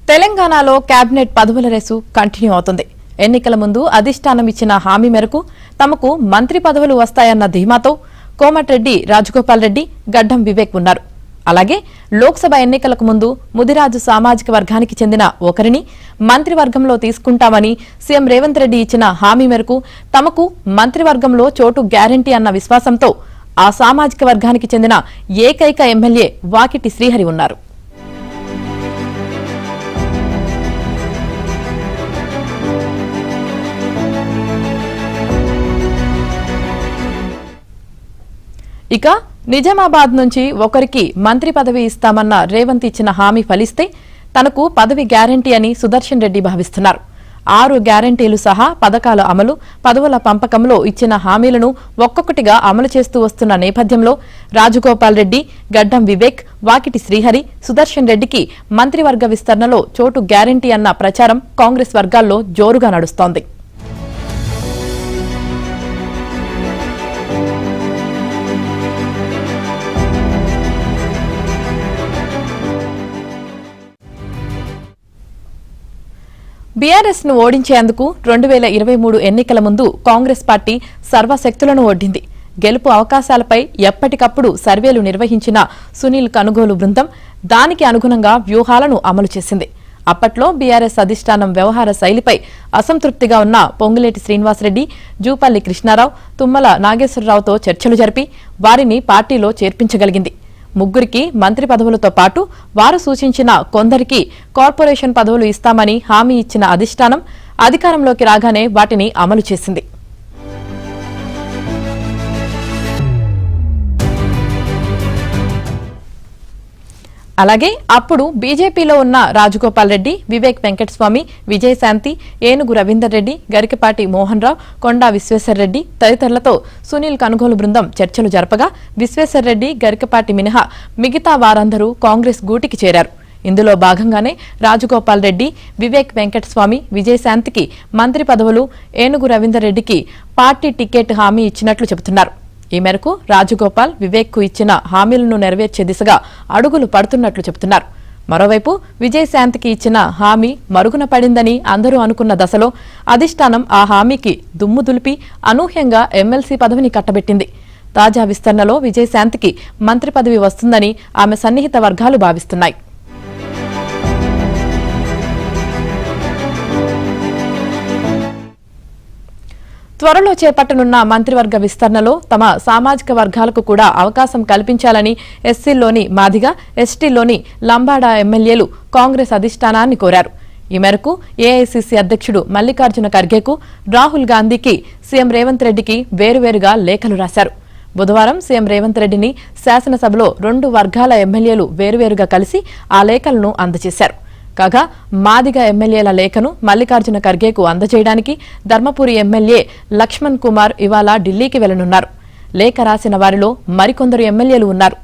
తెలంగాణలో కేబినెట్ పదవుల race continue అవుతుంది. ఎన్నికల ముందు అధిష్టానం ఇచ్చిన హామీ మేరకు తమకు మంత్రి పదవులు వస్తాయన్న ధీమాతో కోమటిరెడ్డి రాజగోపాల్ రెడ్డి, గడ్డం వివేక్ ఉన్నారు. అలాగే లోక్సభ ఎన్నికలకు ముందు ముదిరాజు సామాజిక వర్గానికి చెందిన ఒకరిని మంత్రివర్గంలో తీసుకుంటామని సీఎం రేవంత్ రెడ్డి ఇచ్చిన హామీ మేరకు తమకు మంత్రివర్గంలో చోటు గ్యారంటీ అన్న విశ్వాసంతో ఆ సామాజిక వర్గానికి చెందిన ఏకైక ఎమ్మెల్యే వాకిటి శ్రీహరి ఉన్నారు. ఇక నిజామాబాద్ నుంచి ఒకరికి మంత్రి పదవి ఇస్తామన్న రేవంత్ ఇచ్చిన హామీ ఫలిస్తే తనకు పదవి గ్యారంటీ అని సుదర్శన్ రెడ్డి భావిస్తున్నారు. 6 గ్యారంటీలు సహా పథకాల అమలు, పదవుల పంపకంలో ఇచ్చిన హామీలను ఒక్కొక్కటిగా అమలు చేస్తూ వస్తున్న నేపథ్యంలో రాజగోపాల్ రెడ్డి, గడ్డం వివేక్, వాకిటి శ్రీహరి, సుదర్శన్ రెడ్డికి మంత్రివర్గ విస్తరణలో చోటు గ్యారంటీ అన్న ప్రచారం కాంగ్రెస్ వర్గాల్లో జోరుగా నడుస్తోంది. బీఆర్ఎస్ ను ఓడించేందుకు 2023 ఎన్నికల ముందు కాంగ్రెస్ పార్టీ సర్వశక్తులను ఒడ్డింది. గెలుపు అవకాశాలపై ఎప్పటికప్పుడు సర్వేలు నిర్వహించిన సునీల్ కనుగోలు బృందం దానికి అనుగుణంగా వ్యూహాలను అమలు చేసింది. అప్పట్లో బీఆర్ఎస్ అధిష్టానం వ్యవహార శైలిపై అసంతృప్తిగా ఉన్న పొంగులేటి శ్రీనివాసరెడ్డి, జూపల్లి కృష్ణారావు, తుమ్మల నాగేశ్వరరావుతో చర్చలు జరిపి వారిని పార్టీలో చేర్పించగలిగింది. ముగ్గురికి మంత్రి పదవులతో పాటు వారు సూచించిన కొందరికి కార్పొరేషన్ పదవులు ఇస్తామని హామీ ఇచ్చిన అధిష్టానం అధికారంలోకి రాగానే వాటిని అమలు చేసింది. అలాగే అప్పుడు బీజేపీలో ఉన్న రాజగోపాల్ రెడ్డి, వివేక్ వెంకటస్వామి, విజయశాంతి, ఏనుగు రవీందర్ రెడ్డి, గరికపాటి మోహన్ రావు, కొండా విశ్వేశ్వర్రెడ్డి తదితరులతో సునీల్ కనుగోలు బృందం చర్చలు జరపగా విశ్వేశ్వర్రెడ్డి, గరికపాటి మినహా మిగతా వారందరూ కాంగ్రెస్ గూటికి చేరారు. ఇందులో భాగంగానే రాజగోపాల్ రెడ్డి, వివేక్ వెంకటస్వామి, విజయశాంతికి మంత్రి పదవులు, ఏనుగు రవీందర్ రెడ్డికి పార్టీ టికెట్ హామీ ఇచ్చినట్లు చెబుతున్నారు. ఈ మేరకు రాజగోపాల్, వివేక్ కు ఇచ్చిన హామీలను నెరవేర్చే దిశగా అడుగులు పడుతున్నట్లు చెబుతున్నారు. మరోవైపు విజయశాంతికి ఇచ్చిన హామీ మరుగున పడిందని అందరూ అనుకున్న దశలో అధిష్టానం ఆ హామీకి దుమ్ము దులిపి అనూహ్యంగా ఎమ్మెల్సీ పదవిని కట్టబెట్టింది. తాజా విస్తరణలో విజయశాంతికి మంత్రి పదవి వస్తుందని ఆమె సన్నిహిత వర్గాలు భావిస్తున్నాయి. త్వరలో చేపట్టనున్న మంత్రివర్గ విస్తరణలో తమ సామాజిక వర్గాలకు కూడా అవకాశం కల్పించాలని ఎస్సీల్లోని మాదిగ, ఎస్టీలోని లంబాడా ఎమ్మెల్యేలు కాంగ్రెస్ అధిష్టానాన్ని కోరారు. ఈ మేరకు ఏఐసీసీ అధ్యక్షుడు మల్లికార్జున ఖర్గేకు, రాహుల్ గాంధీకి సీఎం రేవంత్ రెడ్డికి వేరువేరుగా లేఖలు రాశారు. బుధవారం సీఎం రేవంత్ రెడ్డిని శాసనసభలో 2 వర్గాల ఎమ్మెల్యేలు వేరువేరుగా కలిసి ఆ లేఖలను అందజేశారు. కాగా మాదిగ ఎమ్మెల్యేల లేఖను మల్లికార్జున ఖర్గేకు అందజేయడానికి ధర్మపురి ఎమ్మెల్యే లక్ష్మణ్ కుమార్ ఇవాళ ఢిల్లీకి వెళ్లనున్నారు. లేఖ రాసిన వారిలో మరికొందరు ఎమ్మెల్యేలు ఉన్నారు.